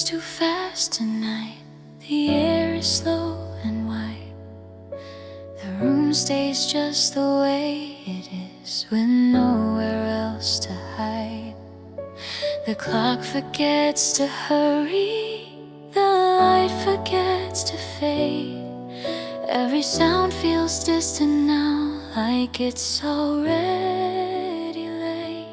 moves too fast tonight. The air is slow and wide. The room stays just the way it is, with nowhere else to hide. The clock forgets to hurry, the light forgets to fade. Every sound feels distant now, like it's already late.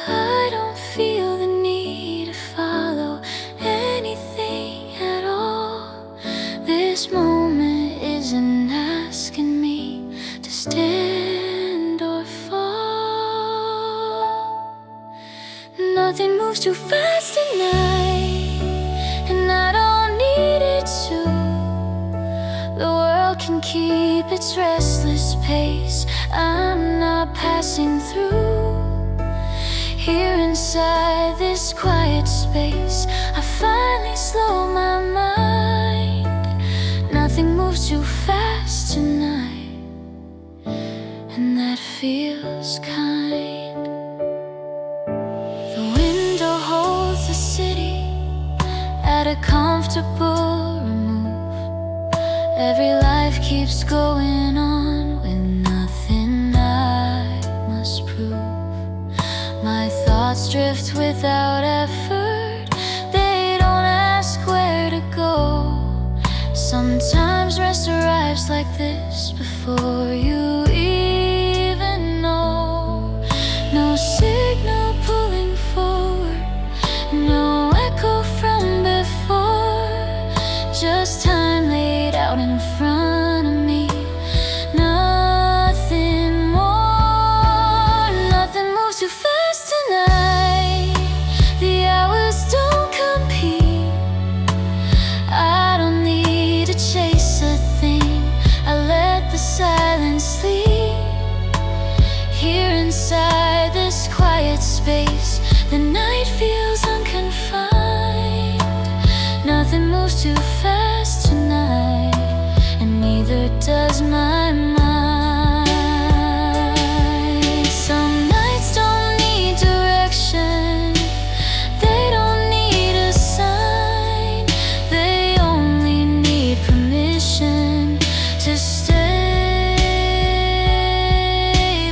I don't feel the need to follow anything at all. This moment isn't asking me to stand or fall. Nothing moves too fast tonight, and I don't need it to. The world can keep its restless pace. I'm not passing through. Here inside this quiet space, I finally slow my mind. Nothing moves too fast tonight, and that feels kind. The window holds the city at a comfortable remove. Every life keeps going on with nothing I must prove. My thoughts drift without effort. They don't ask where to go. Sometimes rest arrives like this before you even know. No signal pulling forward, no echo from before. Just time laid out in front of me. Nothing more. Nothing moves too fast tonight. The hours don't compete. I don't need to chase a thing. I let the silence sleep. Here inside this quiet space, the night feels unconfined. Nothing moves too fast tonight, and neither does my mind. Some nights don't need direction. They don't need a sign. They only need permission to stay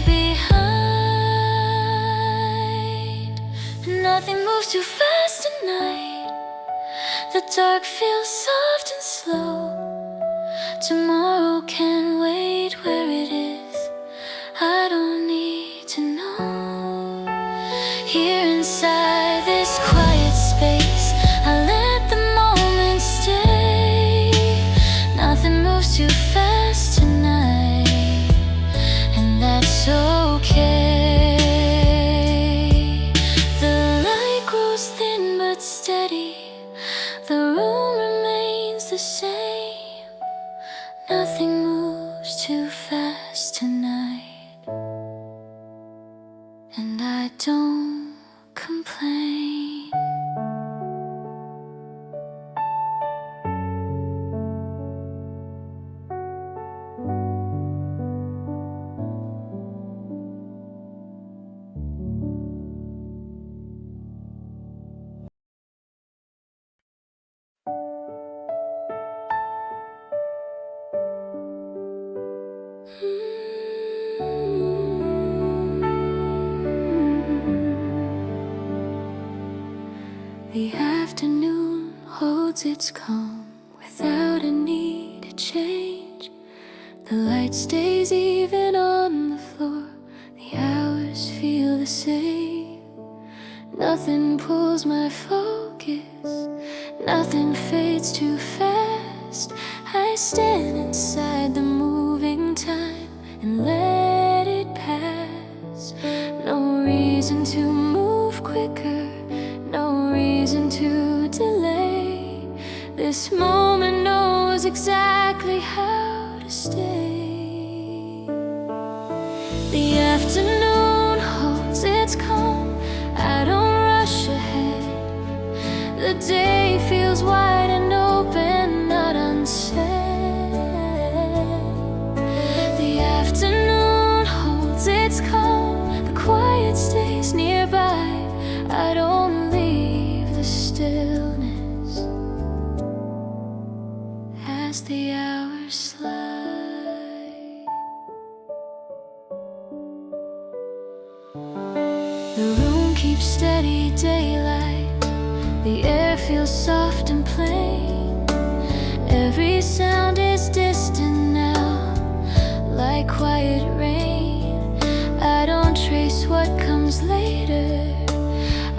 behind. Nothing moves too fast tonight. The dark feels soft and slow. Tomorrow can wait where it is. I don't need to know. Here inside this quiet space, I let the moment stay. Nothing moves too fast tonight, and that's okay. The light grows thin but steady. The room remains the same. Nothing moves too fast tonight, and I don't complain. The afternoon holds its calm without a need to change. The light stays even on the floor. The hours feel the same. Nothing pulls my focus. Nothing fades too fast. I stand inside the moving time and let it pass. No reason to move quicker, no reason to delay. This moment knows exactly how to stay. The afternoon holds its calm. I don't rush ahead. The day feels wide and open, not unsaid. The afternoon holds its calm. The quiet stays nearby. I don't leave the still. steady daylight. The air feels soft and plain. Every sound is distant now, like quiet rain. I don't trace what comes later.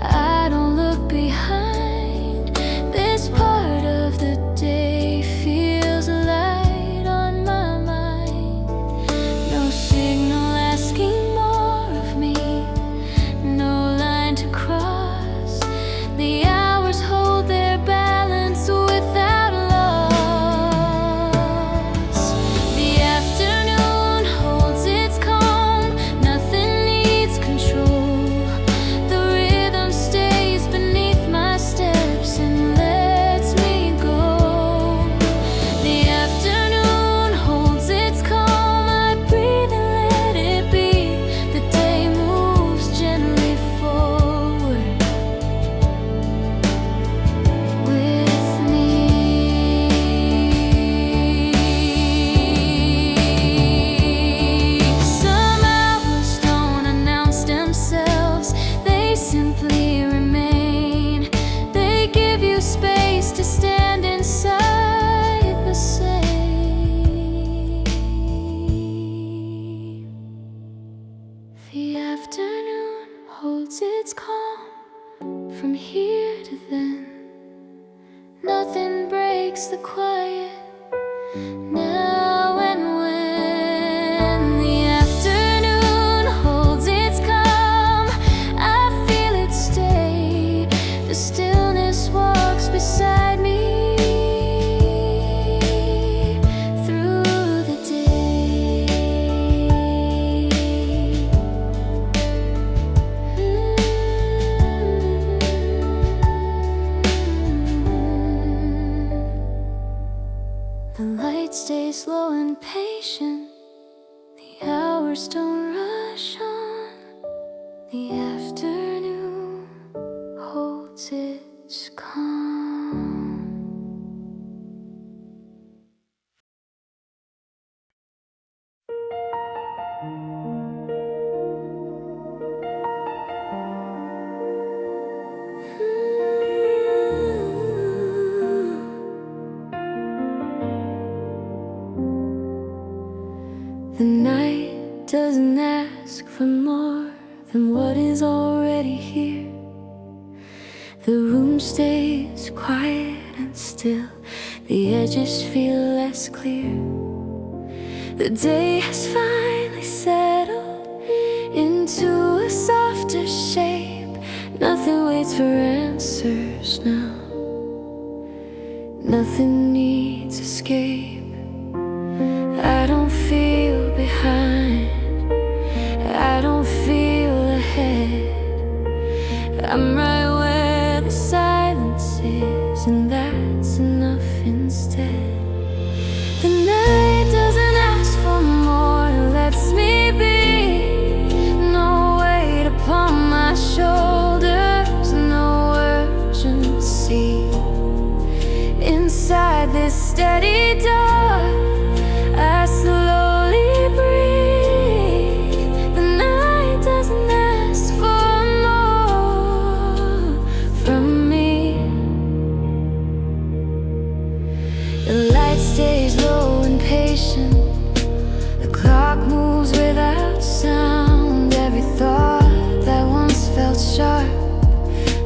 I don't look behind. This part of the day feels light on my mind. No signal asking more of me, no line to cross. The hours hold their balance without loss. The afternoon holds its calm, nothing needs control. The rhythm stays beneath my steps and lets me go. The afternoon holds its calm, I breathe and let it be. The day moves gently forward with me. Some hours don't announce themselves, they simply remain. They give you space to stand inside the same. The afternoon holds its calm from here to then. Nothing breaks the quiet now and when. The afternoon holds its calm, I feel it stay. The stillness walks beside me through the day. The light stays slow and patient. The hours don't rush on. The afternoon holds its calm. The night doesn't ask for more than what is already here. The room stays quiet and still, the edges feel less clear. The day has finally settled into a softer shape. Nothing waits for answers now. Nothing needs escape. I don't feel behind, I don't feel ahead. I'm right where the silence is, and that's enough instead. The night doesn't ask for more, it lets me be. No weight upon my shoulders, no urgency. Inside this steady dark, I slowly breathe. The night doesn't ask for more from me. The light stays low and patient. The clock moves without sound. Every thought that once felt sharp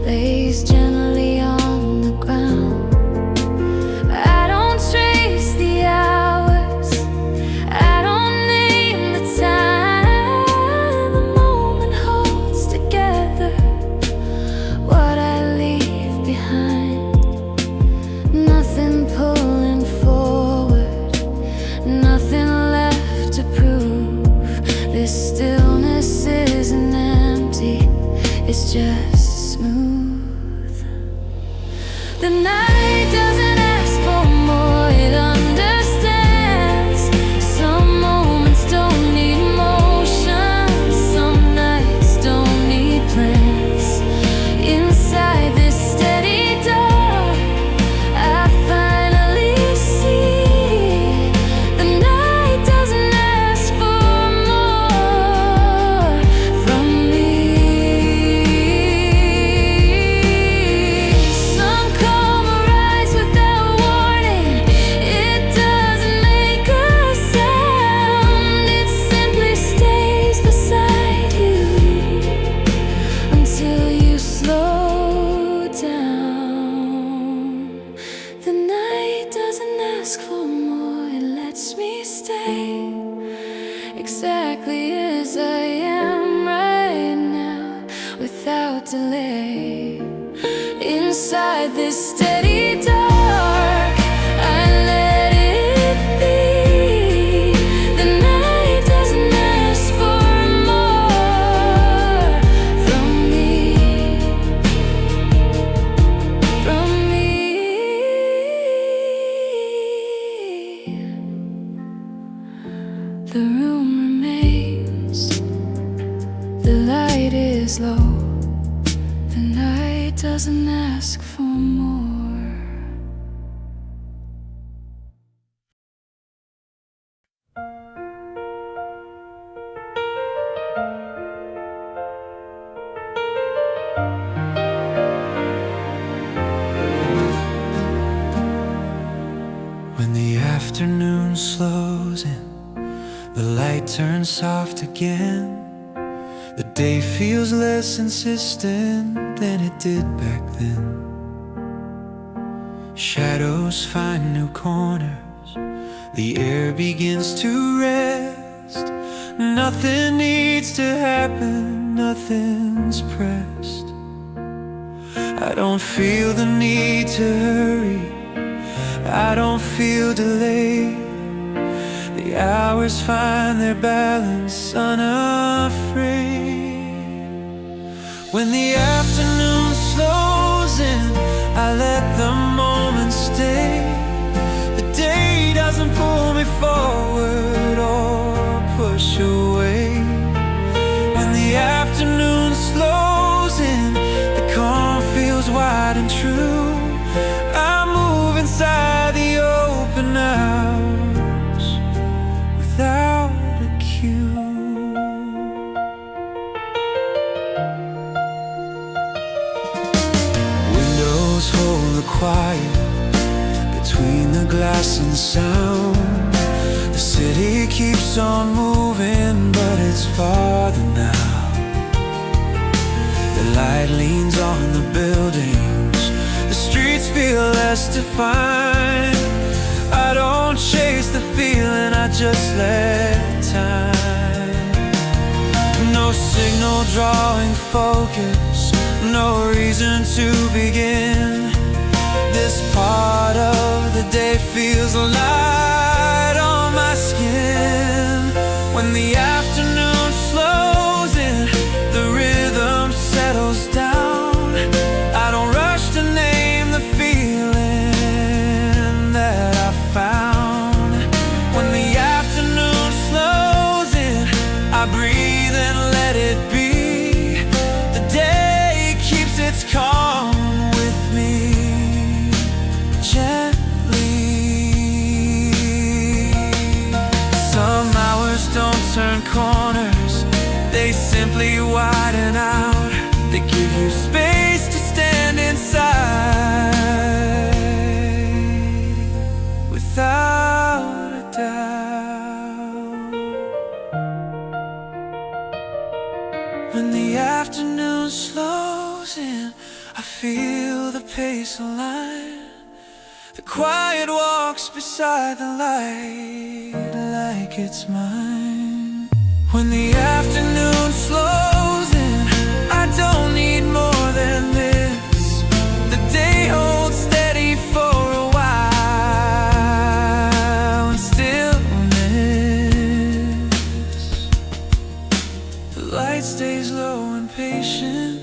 lays gently on the ground. I don't trace the hours, I don't name the time. The moment holds together what I leave behind. Nothing pulling forward, nothing left to prove. This stillness isn't empty, it's just smooth. The night doesn't ask for more, it understands. Some moments don't need motion, some nights don't need plans. Inside this steady dark, I finally see. The night doesn't ask for more from me. delay. Inside this steady dark, I let it be. The night doesn't ask for more from me, from me. The room remains, the light is low. The night doesn't ask for more. When the afternoon slows in, the light turns soft again. The day feels less insistent than it did back then. Shadows find new corners, the air begins to rest. Nothing needs to happen, nothing's pressed. I don't feel the need to hurry, I don't feel delay. The hours find their balance unafraid. When the afternoon slows in, I let the moment stay. The day doesn't pull me forward or push away. When the afternoon slows in, the calm feels wide and true. I move inside the open house without a cue. Windows hold the quiet between the glass and sound. The city keeps on moving, but it's farther now. The light leans on the buildings, the streets feel less defined. I don't chase the feeling, I just let time. No signal drawing focus, no reason to begin. This part of the day feels light on my skin. When the afternoon slows in, the rhythm settles down. I don't rush to name the feeling that I found. When the afternoon slows in, I breathe and let it be. The day keeps its calm with me, gently. Some hours don't turn corners, they simply widen out. They give you space to stand inside without a doubt. When the afternoon slows in, I feel the pace align. The quiet walks beside the light like it's mine. When the afternoon slows in, I don't need more than this. The day holds steady for a while in stillness. The light stays low and patient,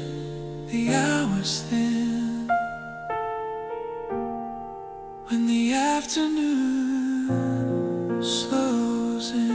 the hours thin. When the afternoon slows in.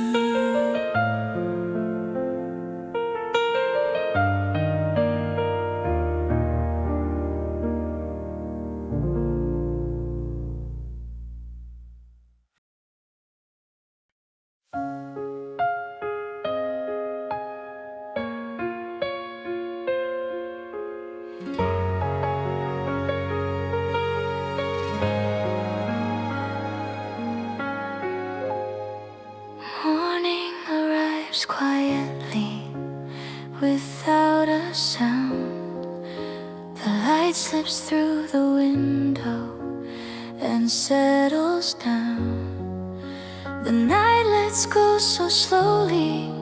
Morning arrives quietly, without a sound. The light slips through the window and settles down. The night lets go so slowly,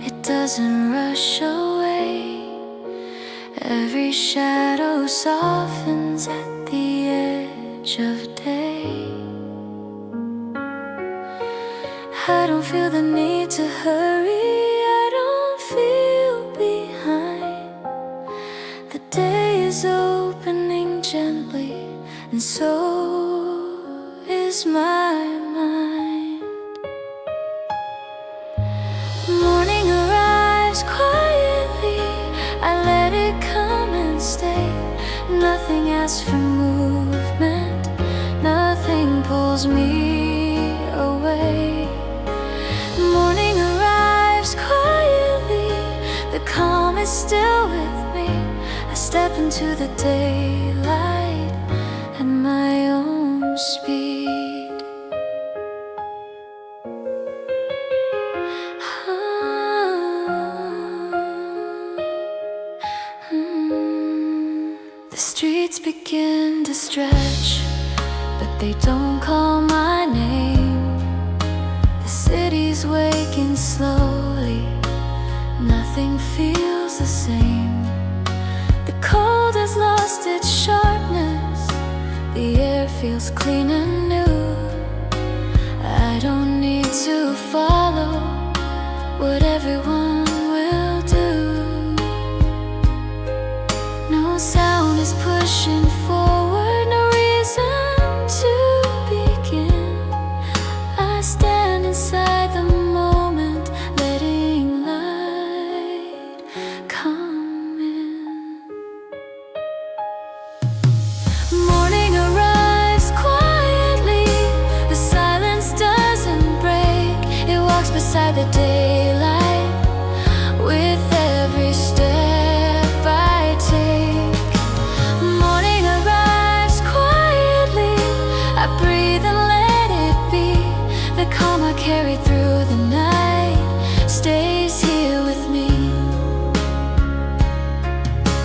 it doesn't rush away. Every shadow softens at the edge of day. I don't feel the need to hurry, I don't feel behind. The day is opening gently, and so is my mind. Morning arrives quietly, I let it come and stay. Nothing asks for movement, nothing pulls me away. Morning arrives quietly, the calm is still with me. I step into the daylight at my own speed. The streets begin to stretch, but they don't call my name. The city's waking slowly, nothing feels the same. The cold has lost its sharpness, the air feels clean and new. I don't need to follow what everyone will do. No sound is pushing forward, no reason to begin. I stand inside the moment, letting light come in. Morning arrives quietly, the silence doesn't break. It walks beside the daylight with every step I take. Morning arrives quietly, I breathe and let it be. The calm I carry through the night stays here with me.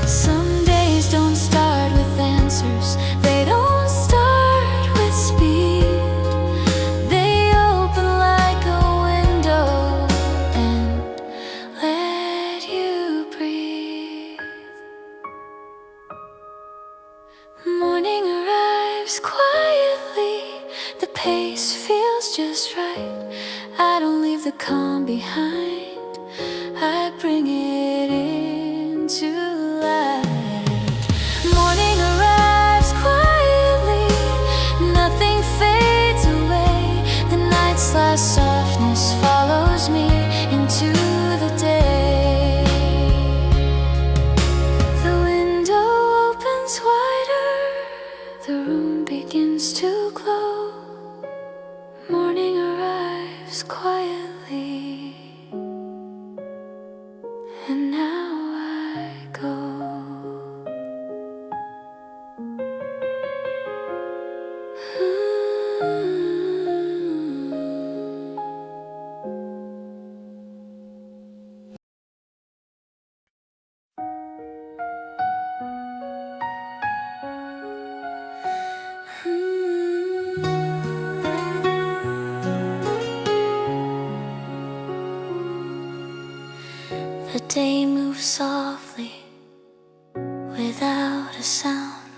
Some days don't start with answers, they don't start with speed. They open like a window and let you breathe. Morning arrives quietly, the pace feels just right. I don't leave the calm behind, I bring it into light. Morning arrives quietly, nothing fades away. The night's last softness follows me into the day. The window opens wider, the room begins to glow. Morning arrives quietly, and now I go. The day moves softly, without a sound.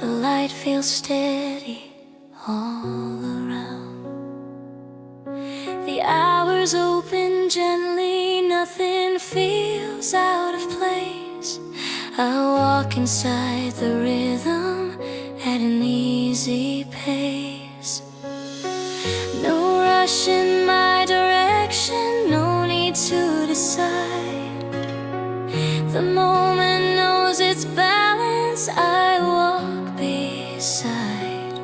The light feels steady all around. The hours open gently, nothing feels out of place. I walk inside the rhythm at an easy pace. No rush in my direction, no need to decide. The moment knows its balance, I walk beside.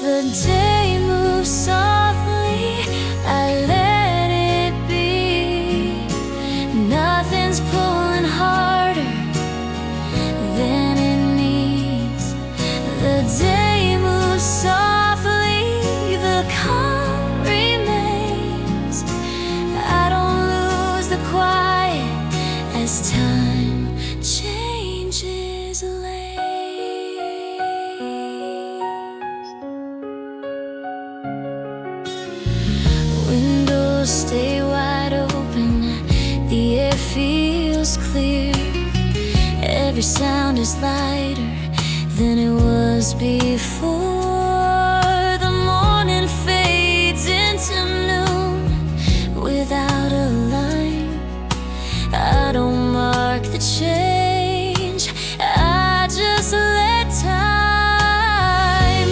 The day moves softly, I let it be. Nothing's pulling harder than it needs. The day moves softly, the calm remains. I don't lose the quiet as time changes lanes. Windows stay wide open, the air feels clear. sound is lighter than it was before. The morning fades into noon without a line. I don't mark the change, I just let time.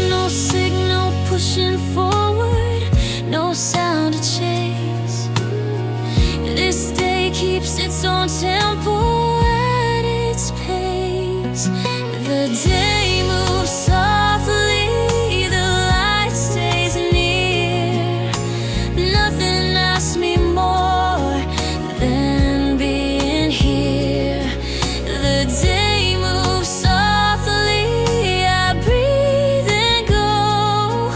No signal pushing forward, no sound to chase. This day keeps its own tempo at its pace. The day moves softly, the light stays near. Nothing asks me more than being here. The day moves softly, I breathe and go.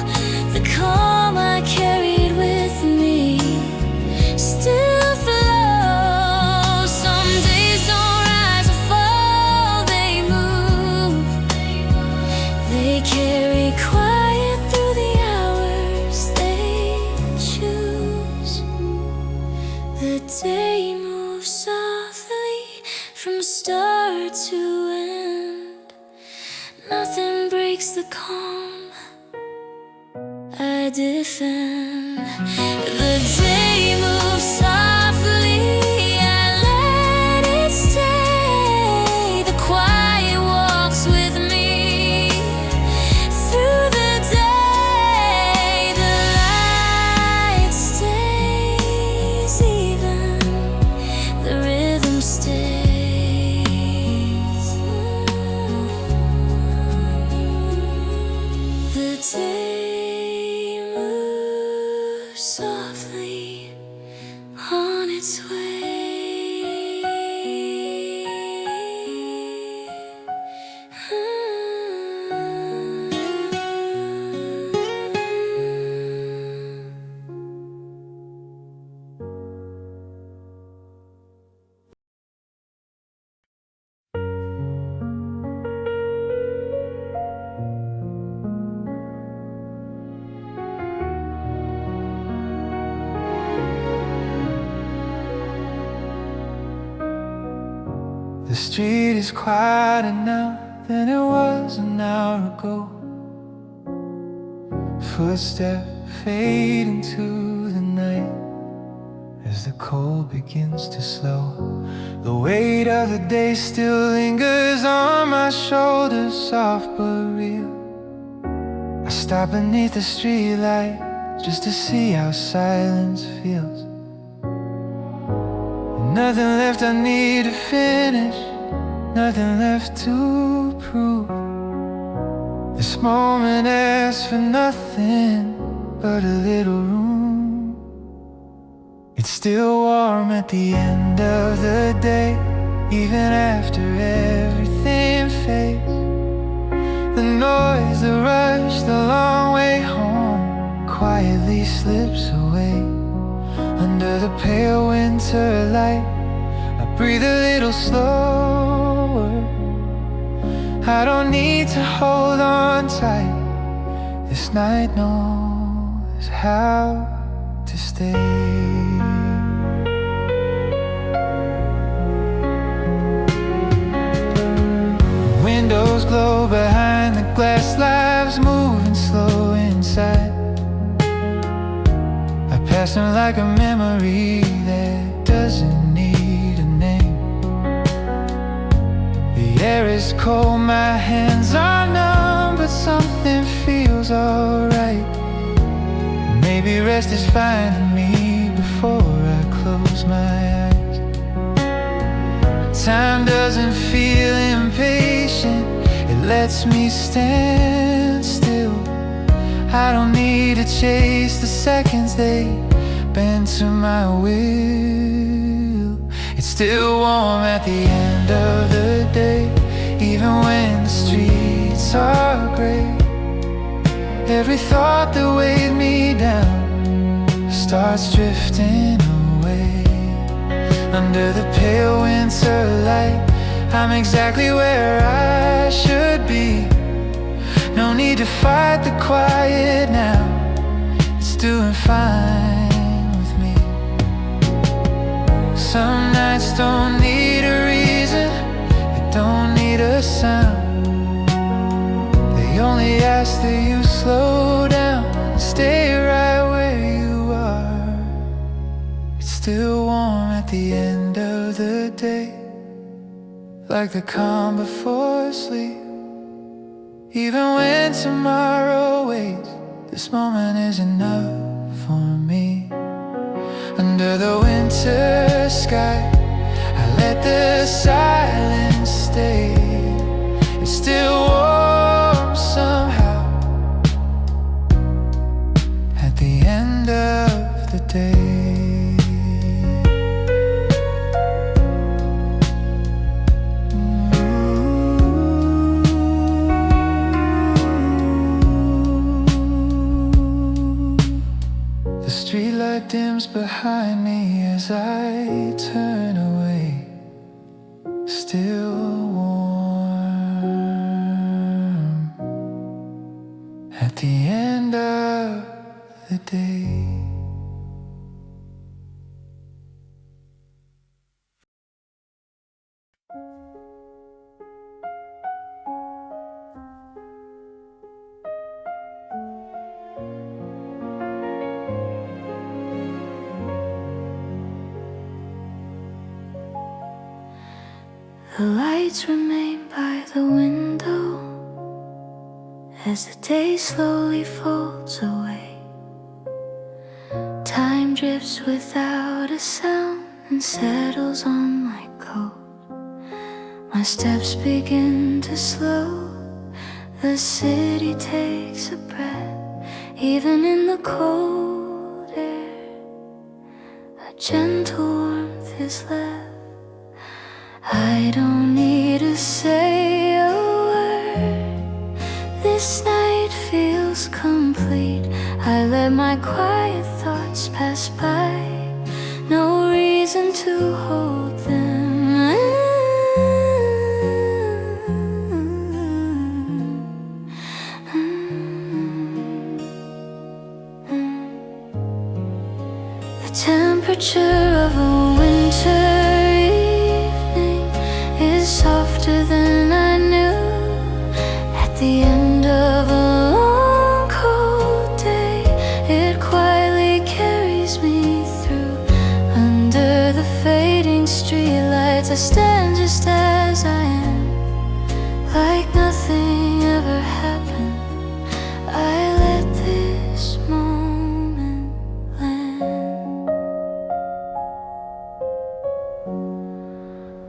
The calm I carried with me still flows. Some days don't rise or fall, they move. They carry quiet through the hours they choose. The day moves softly from start to end. Nothing breaks the calm I defend. The day moves softly, I let it stay. The quiet walks with me through the day. The light stays even, the rhythm stays. The day moves softly on its way. The street is quieter now than it was an hour ago. Footsteps fade into the night as the cold begins to slow. The weight of the day still lingers on my shoulders, soft but real. I stop beneath the streetlight just to see how silence feels. Nothing left I need to finish, nothing left to prove. This moment asks for nothing but a little room. It's still warm at the end of the day, even after everything fades. The noise, the rush, the long way home quietly slips away. Under the pale winter light, I breathe a little slower. I don't need to hold on tight. This night knows how to stay. Windows glow behind the glass, lives moving slow inside. I pass them like a memory that doesn't need a name. The air is cold, my hands are numb, but something feels alright. Maybe rest is finding me before I close my eyes. Time doesn't feel impatient, it lets me stand still. I don't need to chase the seconds, they bend to my will. It's still warm at the end of the day, even when the streets are grey. Every thought that weighed me down starts drifting away. Under the pale winter light, I'm exactly where I should be. No need to fight the quiet now, it's doing fine with me. Some nights don't need a reason, they don't need still warm at the end of the day, like the calm before sleep. Even when tomorrow waits, this moment is enough for me. Under the winter sky, I let the silence stay. It's still warm somehow at the end of the day. The streetlight dims behind me as I turn away, still warm at the end of the day. The lights remain by the window as the day slowly folds away. Time drifts without a sound and settles on my coat. My steps begin to slow. The city takes a breath. Even in the cold air, a gentle warmth is left. I don't need to say a word. This night feels complete. I let my quiet thoughts pass by. No reason to hold them. The temperature of a winter softer than I knew. At the end of a long cold day, it quietly carries me through. Under the fading streetlights, I stand just as I am, like nothing ever happened. I let this moment land.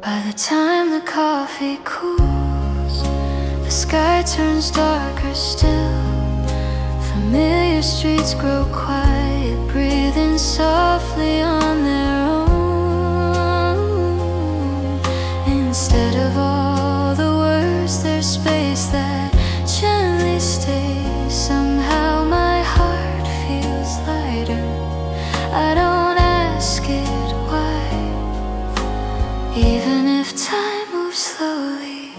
By the time the coffee cools, the sky turns darker still. Familiar streets grow quiet, breathing softly on their own. Instead of all the words, there's space that gently stays. Somehow my heart feels lighter. I don't ask it why. Even if time moves slowly,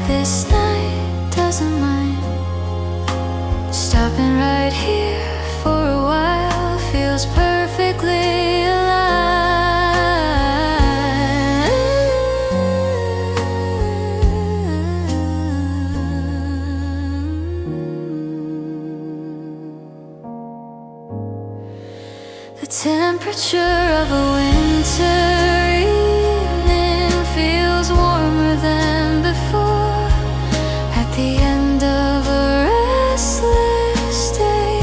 this night doesn't mind. Stopping right here for a while feels perfectly alive. The temperature of a winter warmer than before. At the end of a restless day,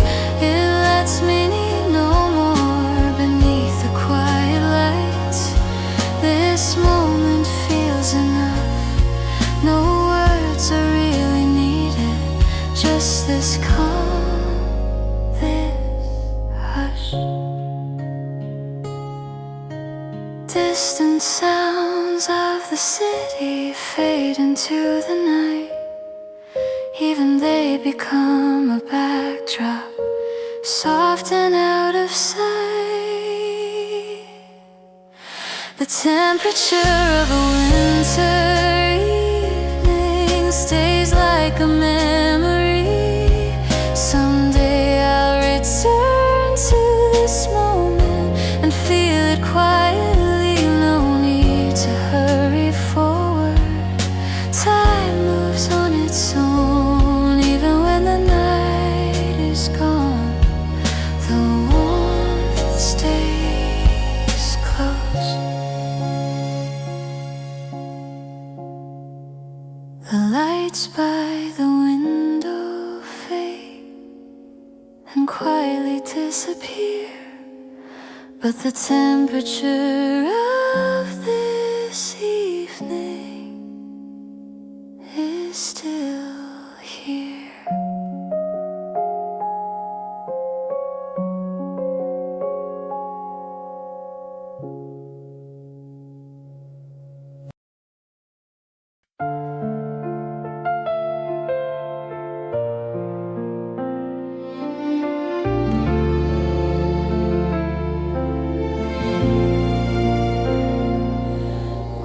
it lets me need no more. Beneath the quiet lights, this moment feels enough. No words are really needed, just this calm, this hush. Distant sounds of the city fade into the night. Even they become a backdrop, soft and out of sight. The temperature of a winter evening stays like a memory. Someday I'll return to this moment and feel it quietly. Stays close. lights by the window fade and quietly disappear, but the temperature of this evening is still here.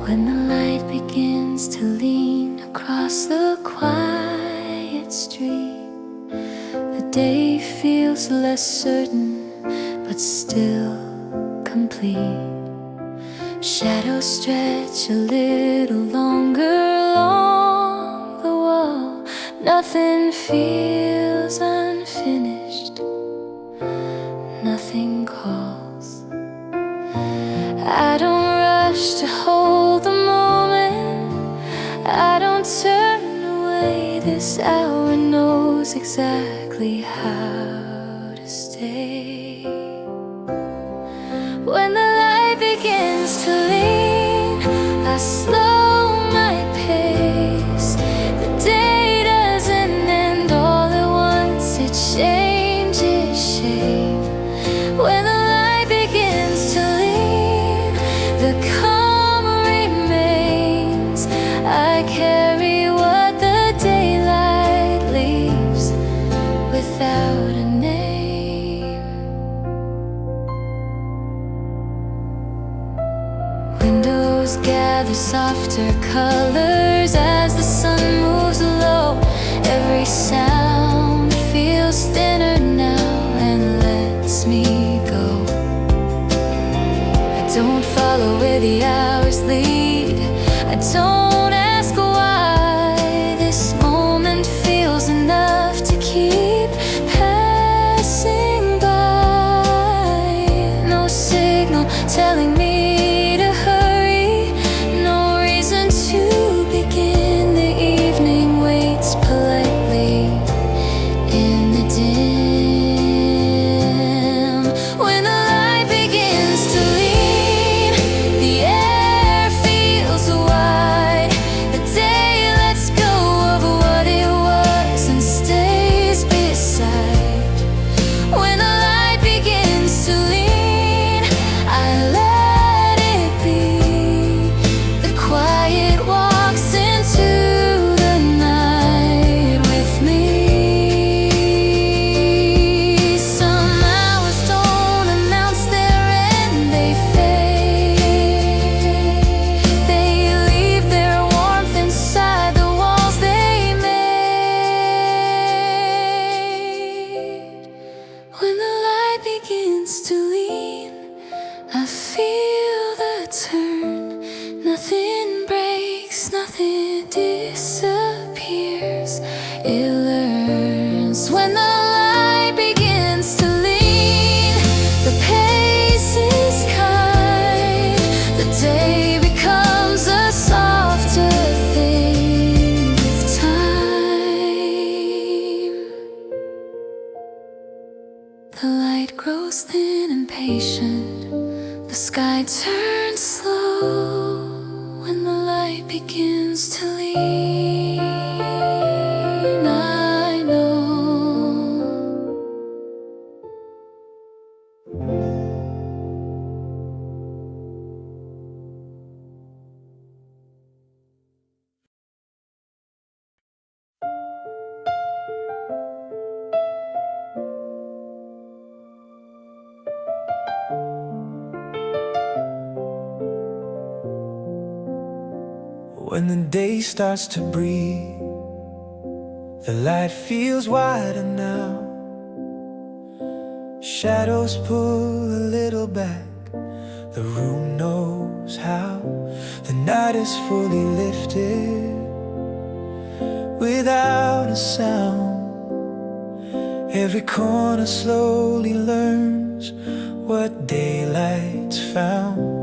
When the light begins to lean across the quiet street, the day feels less certain but still complete. Shadows stretch a little longer along the wall. Nothing feels unfinished, nothing calls. I don't rush to hold the moment, I don't turn away. This hour knows exactly how to stay. When the light begins to lean, I slow my pace. The day doesn't end all at once, it changes shape. When the light begins to lean, the calm remains. I carry what the daylight leaves without a name. Windows gather softer colors as the sun moves low. Every sound feels thinner now and lets me go. I don't follow where the hours lead, I don't ask why. This moment feels enough to keep passing by. No signal telling me to hurry, no reason to begin. The evening waits politely in the dim. When the light begins to lean, the air feels wide. The day lets go of what it was and stays beside. When the light begins to lean, I let it be. The quiet walks into the night with me. Some hours don't announce their end, they fade. They leave their warmth inside the walls they made. When the light begins to lean, I feel the turn. Nothing breaks, nothing disappears, it learns. When the light begins to lean, the pace is kind. The day becomes a softer thing with time. The light grows thin and patient, the sky turns slow. When the light begins to lean, I know. When the day starts to breathe, the light feels wider now. Shadows pull a little back, the room knows how. The night is fully lifted without a sound. Every corner slowly learns what daylight's found.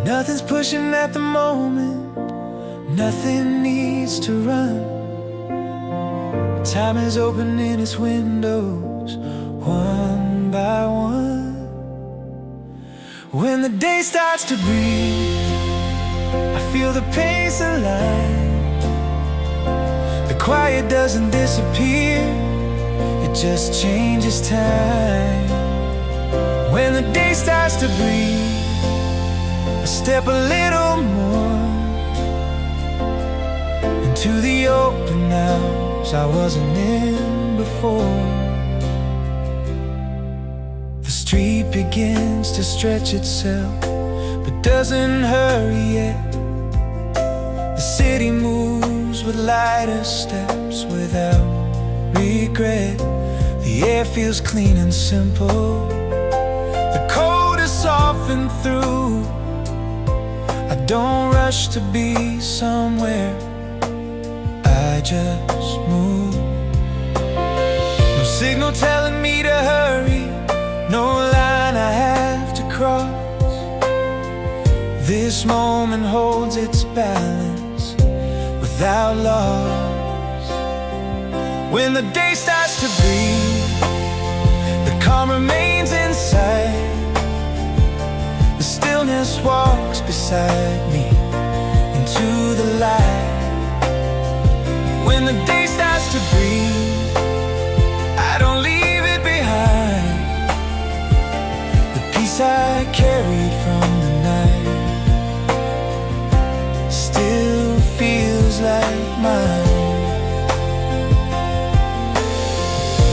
Nothing's pushing at the moment, nothing needs to run. Time is opening its windows one by one. When the day starts to breathe, I feel the pace align. The quiet doesn't disappear, it just changes time. When the day starts to breathe, I step a little more into the open hours I wasn't in before. The street begins to stretch itself, but doesn't hurry yet. The city moves with lighter steps without regret. The air feels clean and simple, the cold is softened through. I don't rush to be somewhere, I just move. No signal telling me to hurry, no line I have to cross. This moment holds its balance without loss. When the day starts to breathe, the calm remains inside. The stillness walks beside me into the light. When the day starts to breathe, I don't leave it behind. The peace I carried from the night still feels like mine.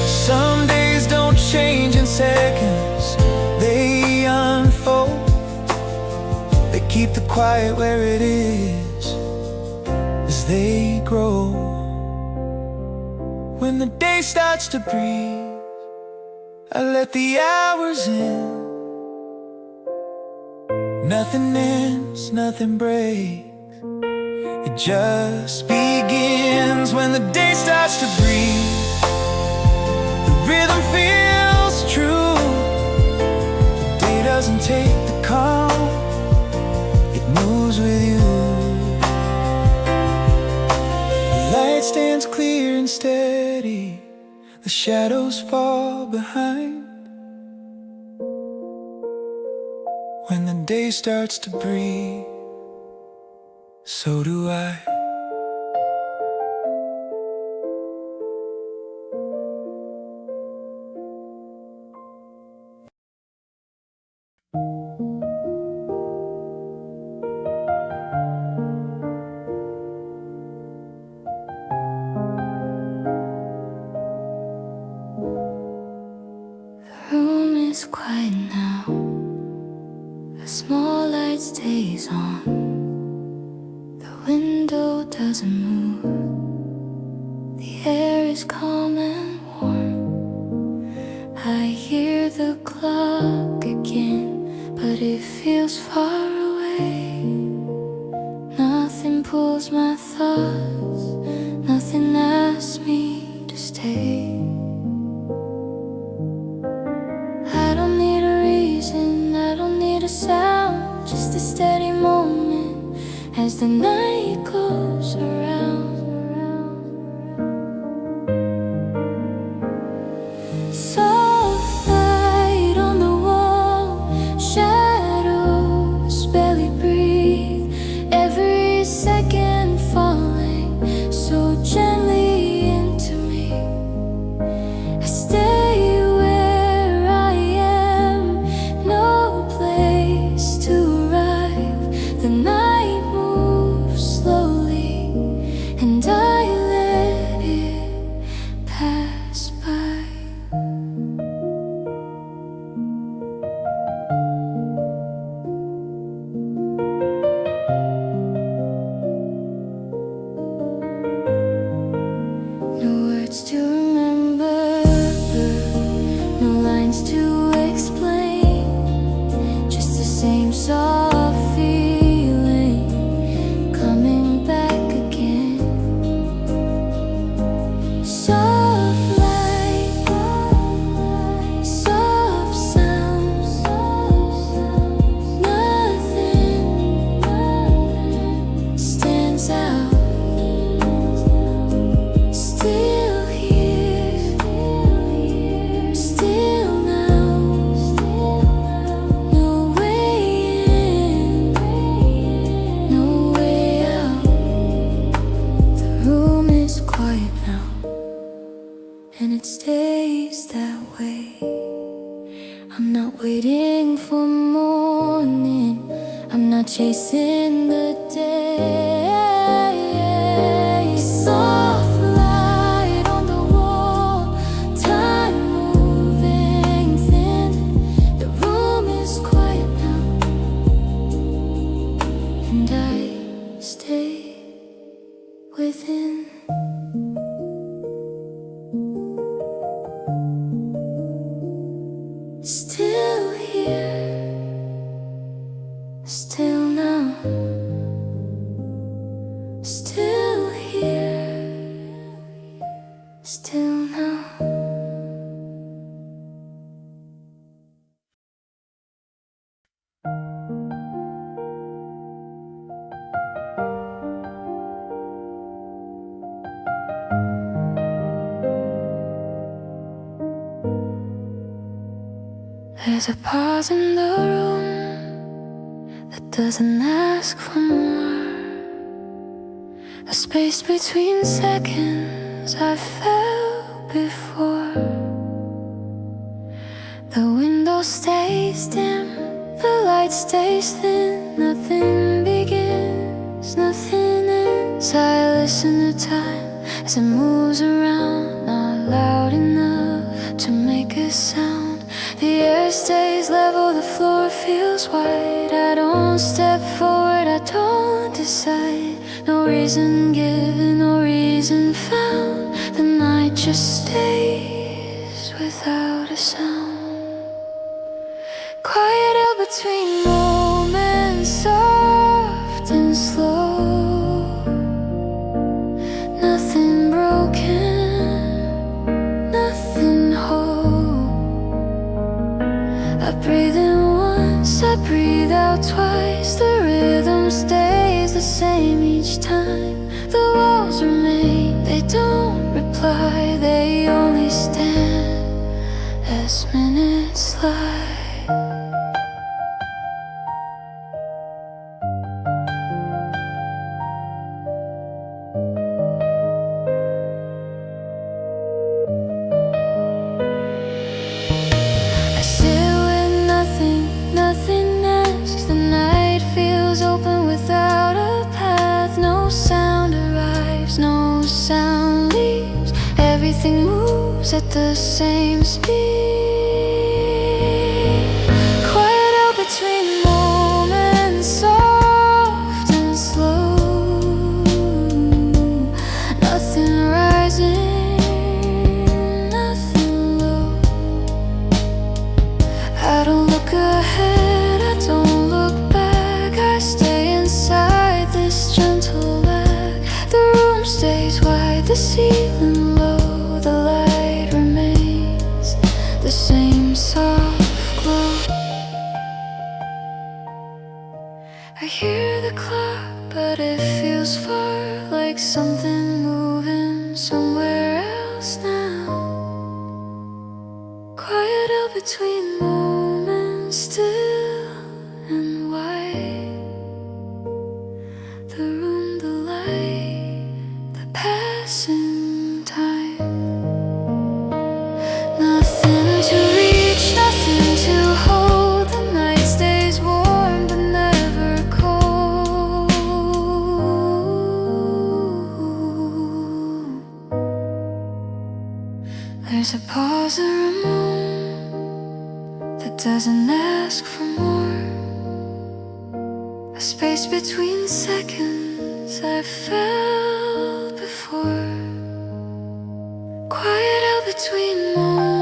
Some days don't change in seconds, they unfold. They keep the quiet where it is as they grow. When the day starts to breathe, I let the hours in. Nothing ends, nothing breaks, it just begins. When the day starts to breathe, the rhythm feels true. The day doesn't take the calm, it moves with you. The light stands clear and steady, the shadows fall behind. When the day starts to breathe, so do I. The room is quiet now, a small light stays on. The window doesn't move, the air is calm and warm. I hear the clock again, but it feels far away. Nothing pulls my thoughts, nothing asks me to stay. I don't need a reason, I don't need a sound, just a steady moment as the night goes around. Soft light on the wall, shadows barely breathe, every second falling so gently into me. I stay where I am, no place to arrive. The night moves slowly, and I let it pass by. No words to remember, no lines to explain, just the same soft feeling coming back again. Soft light, soft sounds, nothing stands out. quiet now, and it stays that way. I'm not waiting for morning, I'm not chasing the day. Soft light on the wall, time moving thin. The room is quiet now, and I stay within. Still here, still now, still here, still now. There's a pause in the room that doesn't ask for more. A space between seconds I felt before. The window stays dim, the light stays thin. Nothing begins, nothing ends. I listen to time as it moves around, not loud enough to make a sound. The air stays level, the floor feels wide. I don't step forward, I don't decide. No reason given, no reason found. The night just stays without a sound. Quiet out between moments, soft and slow. Nothing broken, nothing whole. I breathe in once, I breathe out twice. The rhythm stays the same each time. The walls remain, they don't reply. They only stand as minutes slide. Everything moves at the same speed. Quiet out between moments, soft and slow. Nothing rising, nothing low. I don't look ahead, I don't look back. I stay inside this gentle lag. The room stays wide, the ceiling low. The light remains the same soft glow. I hear the clock, but it feels far, like something moving somewhere else now. Quiet out between moments, still and white. The room, the light, the passing time. To reach, nothing to hold. The night stays warm but never cold. There's a pause or a moon that doesn't ask for more. A space between seconds I felt before. Quiet out between moments.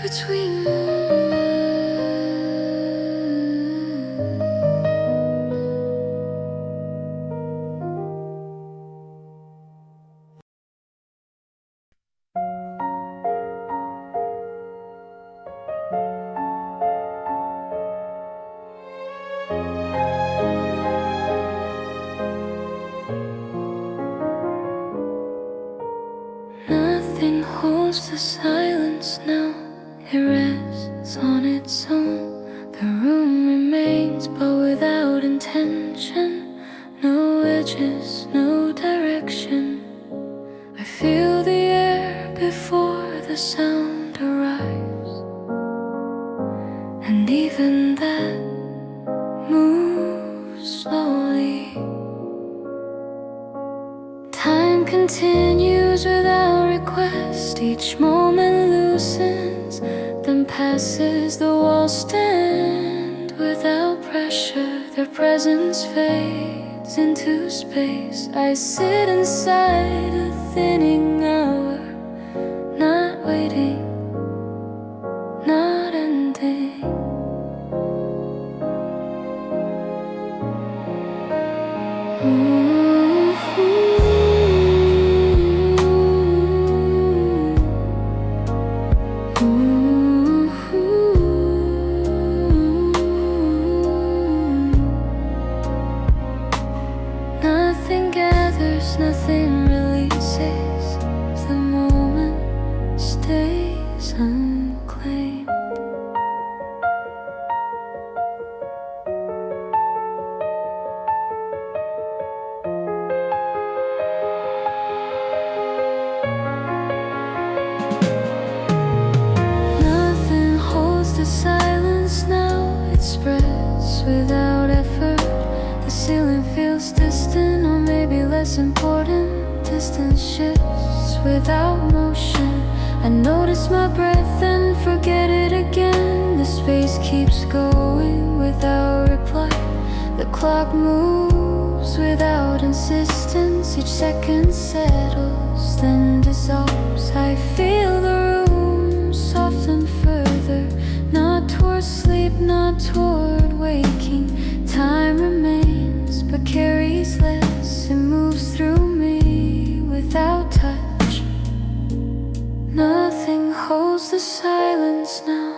Between nothing holds the silence now. It rests on its own. The room remains, but without intention, no edges, no direction. I feel the air before the sound arrives, and even that moves slowly. Time continues without request. Each moment loosens, then passes. The walls stand without pressure. Their presence fades into space. I sit inside a thinning hour, not waiting, not ending. Nothing gathers, nothing releases. The moment stays unclaimed. Nothing holds the silence now. It spreads without effort. The ceiling feels distant, or maybe less important. Distance shifts without motion. I notice my breath and forget it again. The space keeps going without reply. The clock moves without insistence. Each second settles, then dissolves. I feel the room soften further, not toward sleep, not toward waking. Time remains, but carries less. It moves through me without touch. Nothing holds the silence now.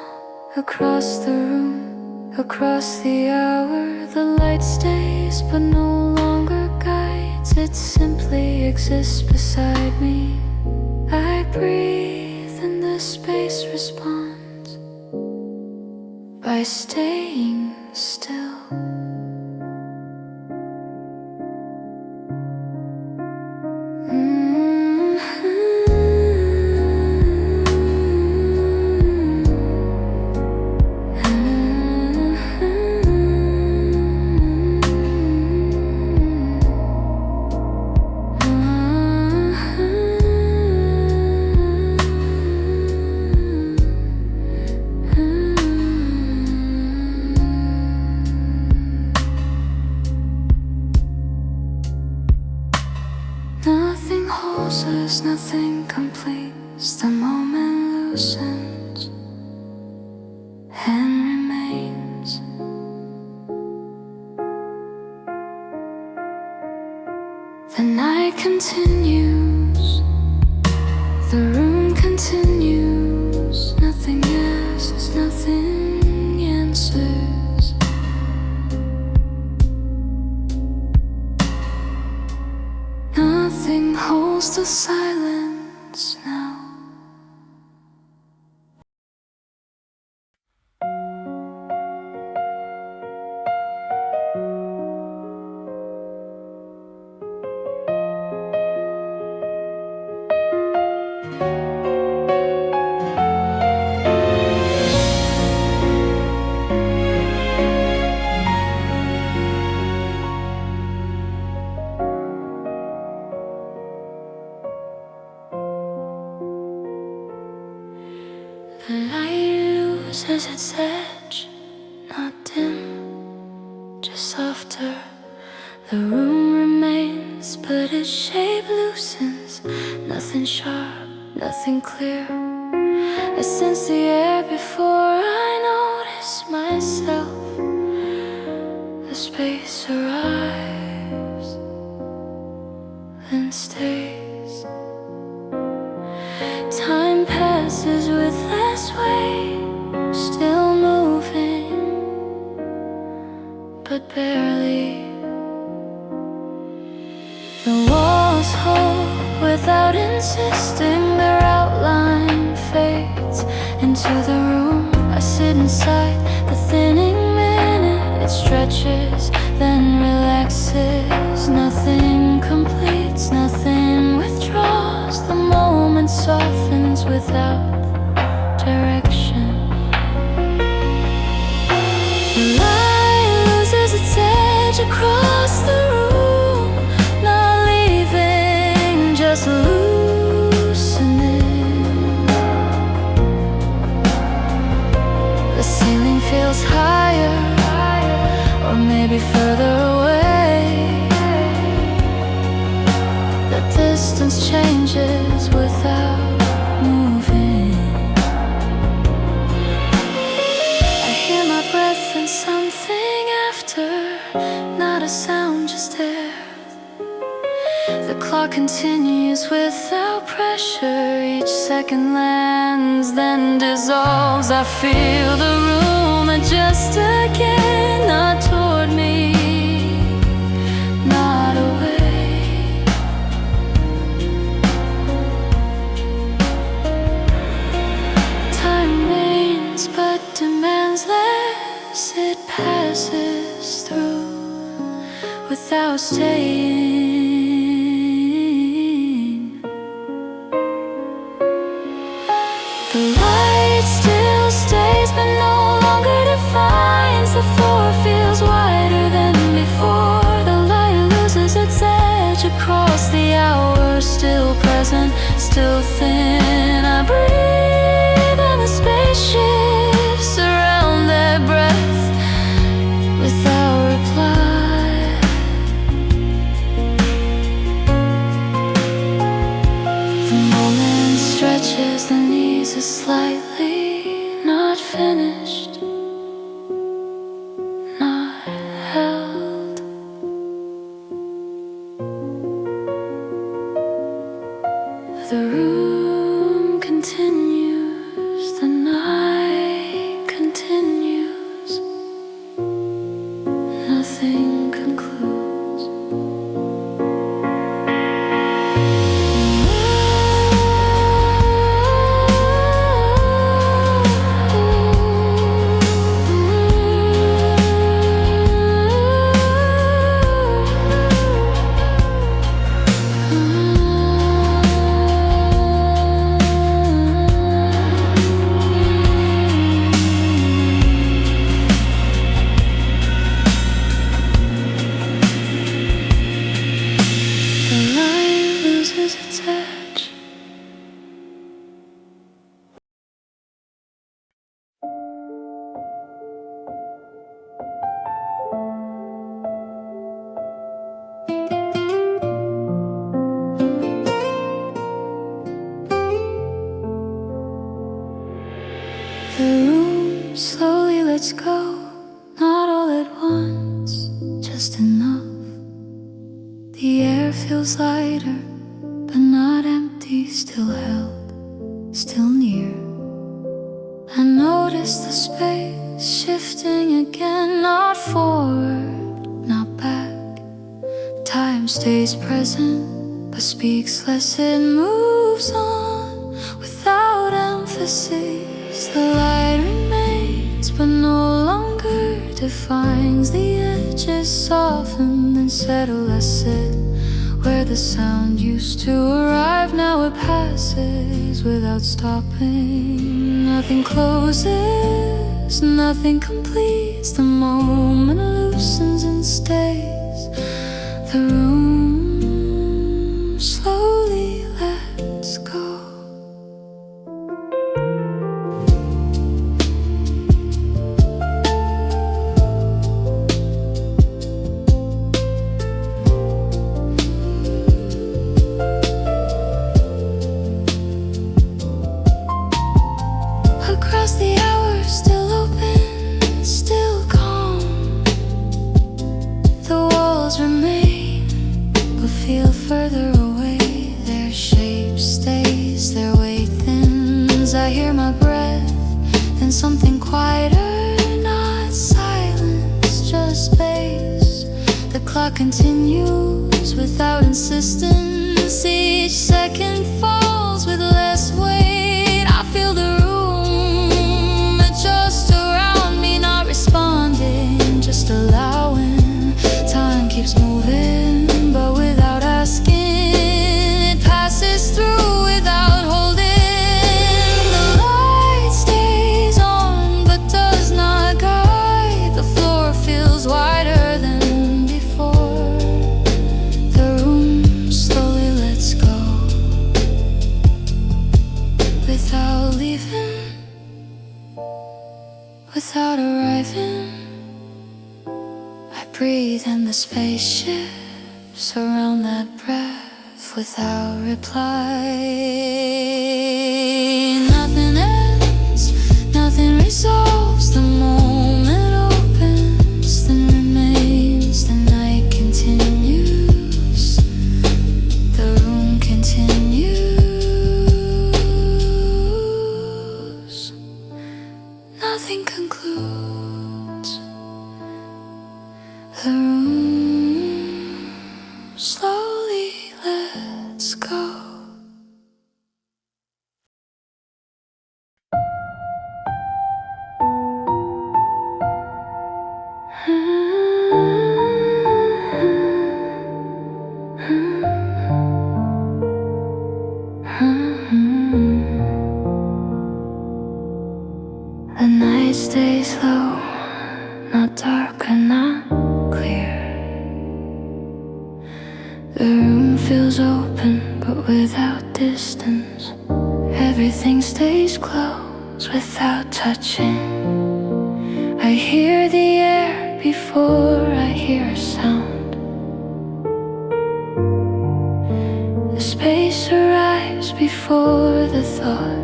Across the room, across the hour, the light stays but no longer guides. It simply exists beside me. I breathe and the space responds by staying still. Nothing holds us, nothing completes. The moment loosens and remains. The night continues, the room continues. Nothing asks, nothing answers. Nothing holds the silence now. The light loses its edge, not dim, just softer. The room remains, but its shape loosens. Nothing sharp, nothing clear. I sense the air before I notice myself. The space arrives, then stays. Time passes with less weight, still moving, but barely. The walls hold without insisting. Their outline fades into the room. I sit inside the thinning minute. It stretches, then without direction. The light loses its edge across the room, not leaving, just loosening. The ceiling feels higher, or maybe further away. The distance changes without moving. I hear my breath and something after, not a sound, just air. The clock continues without pressure. Each second lands, then dissolves. I feel the room adjust again, not toward me, not away. Time reigns but demands less. It passes through without staying. The light still stays but no longer defines. The floor feels wider than before. The light loses its edge across the hours. Still present, still thin. I breathe and the space shifts around their breath without reply. The moment stretches, the knees are slightly not finished, not held. The room continues, the night continues, nothing concludes. The light loses its edge. The room slowly lets go, not all at once, just enough. The air feels lighter, but not empty, still held, still near. I notice the space shifting again, not forward, not back. Time stays present, but speaks less, it moves on without emphasis. The light remains, but no longer defines. The edges soften and settle. I sit where the sound used to arrive. Now it passes without stopping. Nothing closes, nothing completes. The moment loosens and stays. The room slowly lets go. Across the hours, still open, still calm. The walls remain, but feel further away. Their shape stays, their weight thins. I hear my breath, then something quieter, not silence, just space. The clock continues without insistence. Each second falls with less weight. I feel the room adjust around me, not responding, just allowing. Time keeps moving, but without asking. It passes through without holding. spaceships around that breath without reply. Nothing ends, nothing resolves. The moment opens, then remains. The night continues, the room continues. Nothing concludes. The room slowly lets go. The night stays low, not dark and not clear. The room feels open but without distance. Everything stays close without touching. I hear the air before I hear a sound. The space arrives before the thought.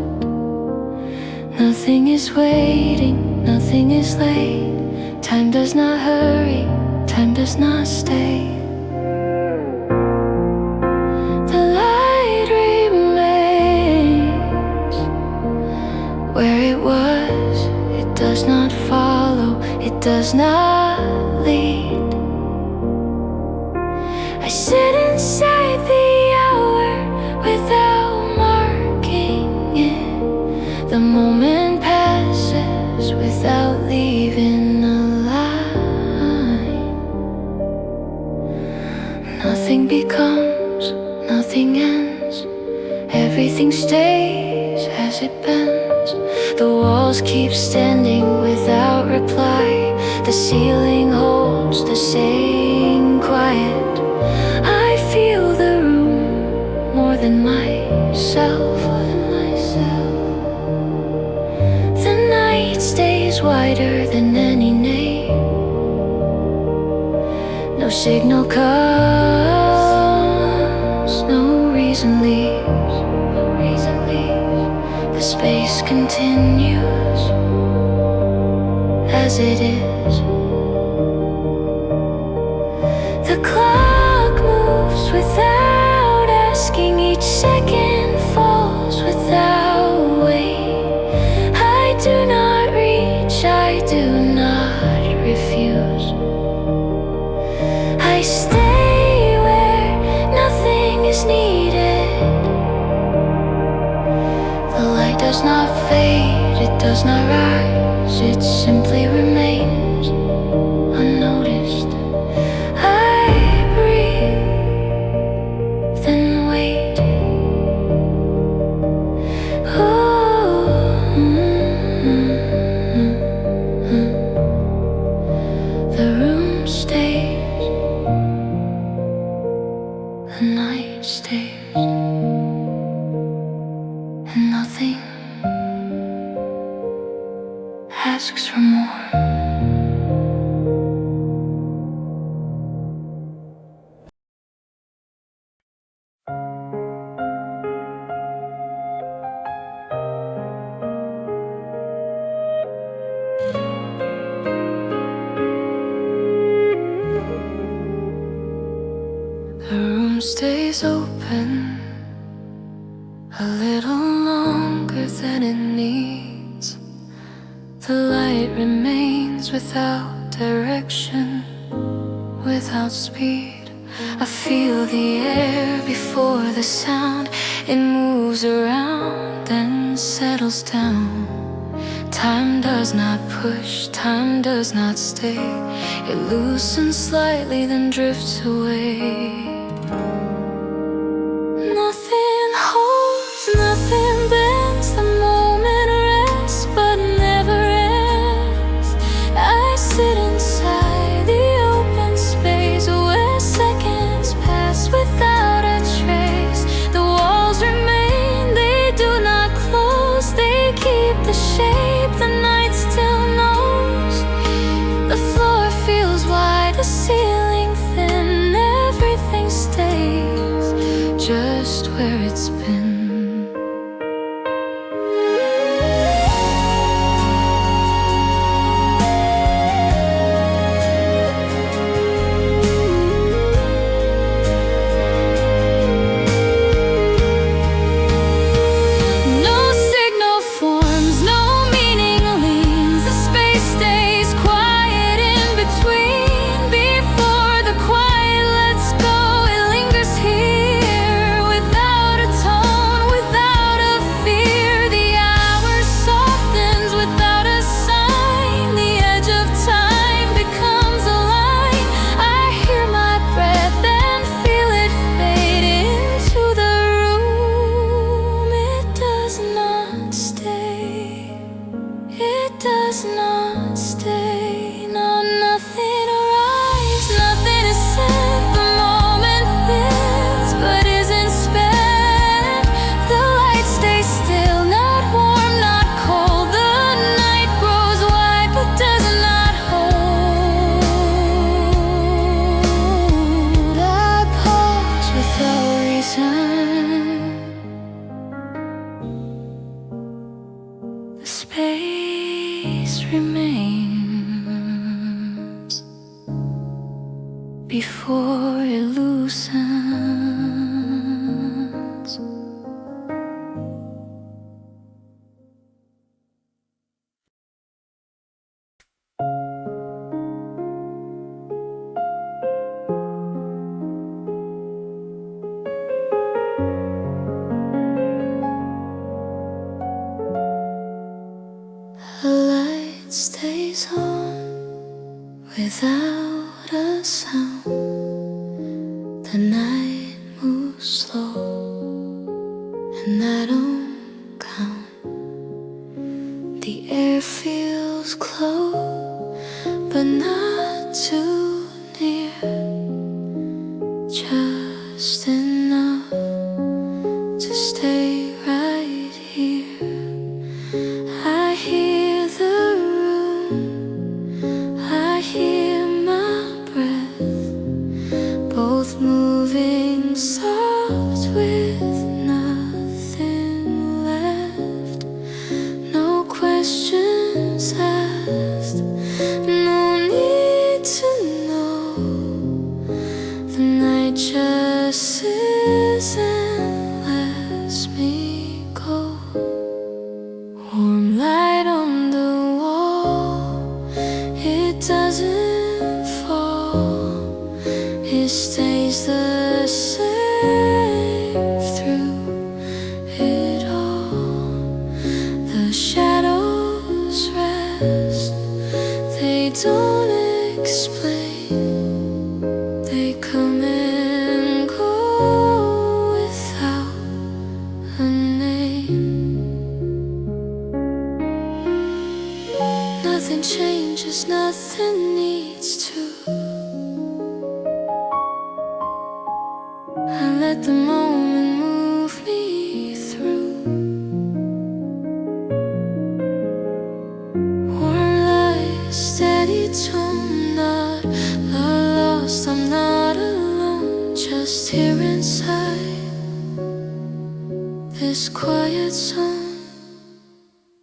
Nothing is waiting, nothing is late. Time does not hurry, time does not stay. The light remains where it was. It does not follow, it does not lead. I sit inside the hour without marking it. The moment passes without leaving a line. Nothing becomes, nothing ends. Everything stays as it bends. The walls keep standing without reply. The ceiling holds the same quiet. I feel the room more than myself. The night stays wider than any name. No signal comes, no reason leaves, no reason leaves. The space continues as it is. The clock moves without asking. Each second falls without weight. I do not reach, I do not refuse. I stay where nothing is needed. The light does not fade, it does not rise. It simply remains unnoticed. I breathe and wait. The room stays, the night stays, and nothing asks for more. The room stays open a little longer than it needs. The light remains without direction, without speed. I feel the air before the sound. It moves around, then settles down. Time does not push, time does not stay. It loosens slightly, then drifts away. Nothing holds, nothing bends. The moment rests, but never ends. I sit inside the open space where seconds pass without a trace. The walls remain, they do not close. They keep the shape the night still knows. The floor feels wide, the ceiling before it loosens. The light stays on without a sound. The night moves slow and I don't count. The air feels close but not too near, just enough to stay right here. I hear the room, I hear my breath, both moving soft with nothing left. No questions asked, no need to know. The night just sits and lets me go. Warm light on the wall, it doesn't fall, it stays the same through it all. The shadows rest, they don't explain, they come and go without a name. Nothing changes, nothing needs to. I let the moment move me through. Warm light, steady tone, not lost, I'm not alone. Just here inside this quiet zone.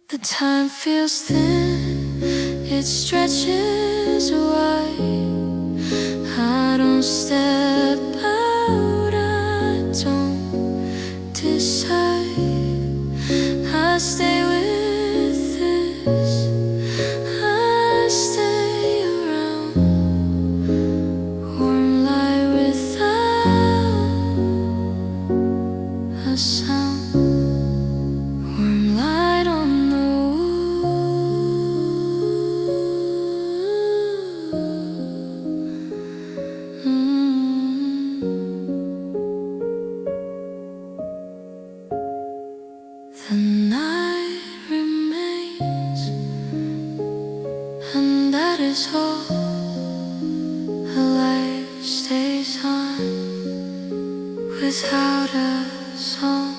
The time feels thin, it stretches wide. I don't step out, I don't decide. I stay with this, I stay around. Warm light without a sound. Warm light on the The night remains, and that is all. The light stays on without a song.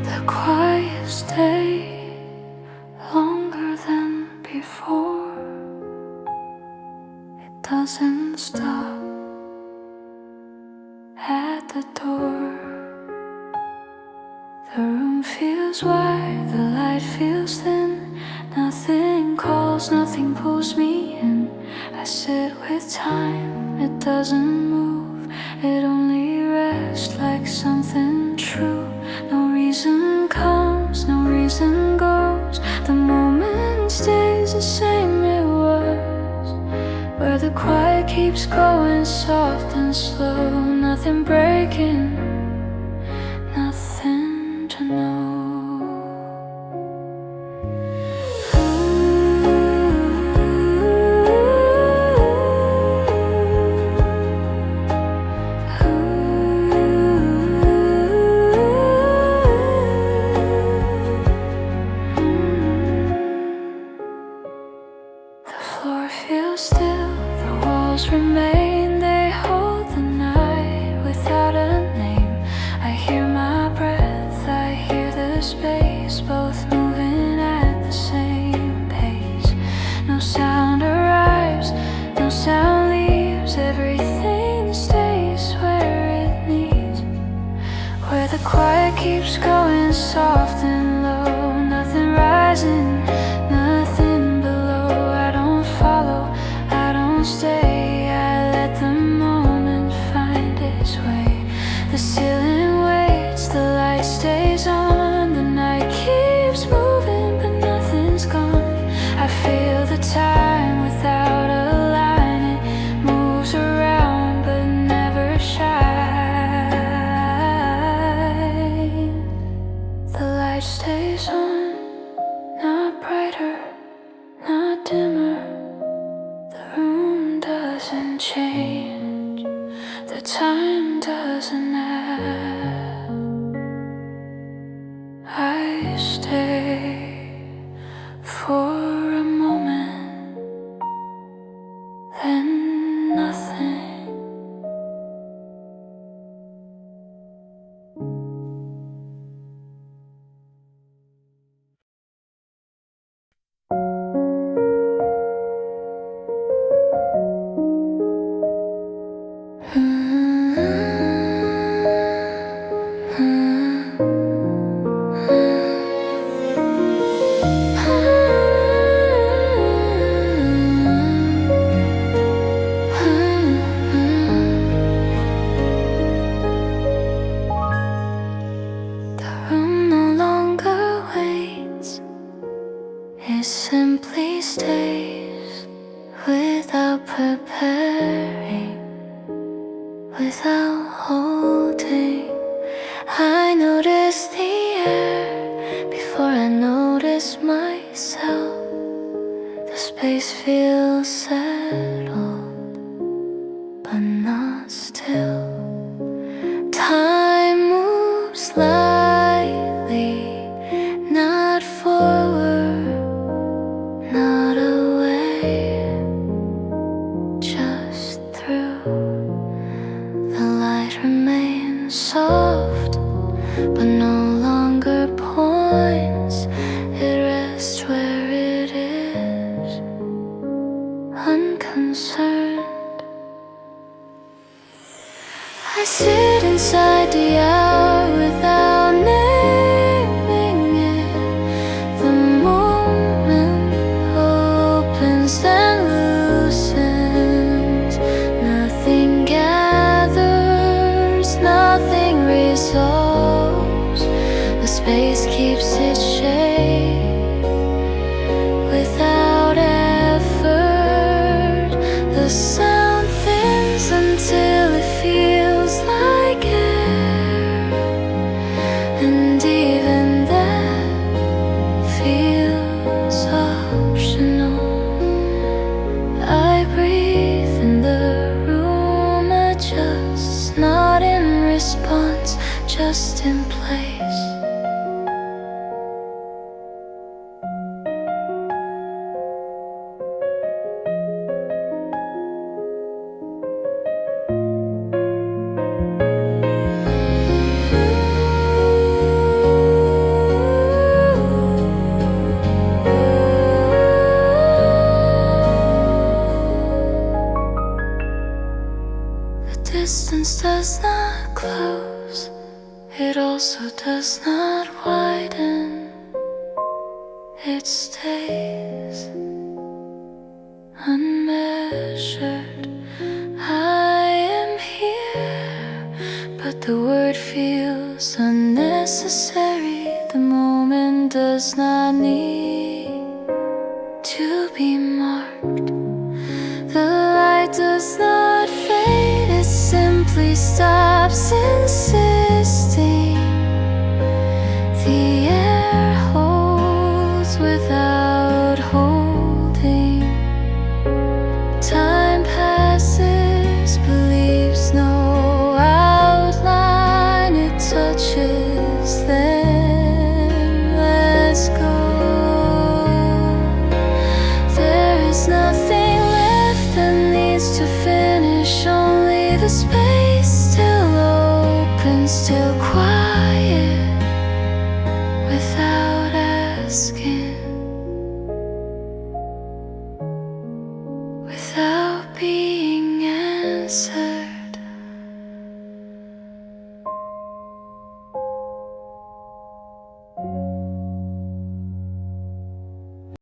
The quiet stay longer than before. It doesn't stop at the door. The room feels wide, the light feels thin. Nothing calls, nothing pulls me in. I sit with time, it doesn't move. It only rests like something true. No reason comes, no reason goes. The moment stays the same it was. Where the quiet keeps going soft and slow. Nothing breaking, nothing to know. The floor feels still, the walls remain. They hold the night without a name. quiet keeps going soft and low. Nothing rising, nothing below. I don't follow, I don't stay. I let the moment find its way. The ceiling waits, the light stays on. The night keeps moving, but nothing's gone. I feel the time without a line. It moves around but never shines. The light stays on, not brighter, not dimmer. The room doesn't change, the time doesn't add. I stay for a moment, then nothing. The room no longer waits, it simply stays without preparing, without holding. I notice the air before I notice myself. The space feels settled, but not still. Time moves slightly, not forward, not away, just through. The light remains soft, but no longer points. It rests where it is, unconcerned. I sit inside the hour without naming it. The moment opens and loosens. Nothing gathers, nothing resolves. The space keeps its shape without effort. The sound thins until it feels like air, and even that feels optional. I breathe in the room, adjust, not in response, just in place. The distance does not close, it also does not widen. It stays unmeasured. I am here, but the word feels unnecessary. The moment does not need to be marked. The light does not fade, it simply stops insisting. The air holds without holding. Time passes, believes no outline. It touches, then lets go. There is nothing left that needs to finish, only the space still open, still quiet, without asking, without being answered.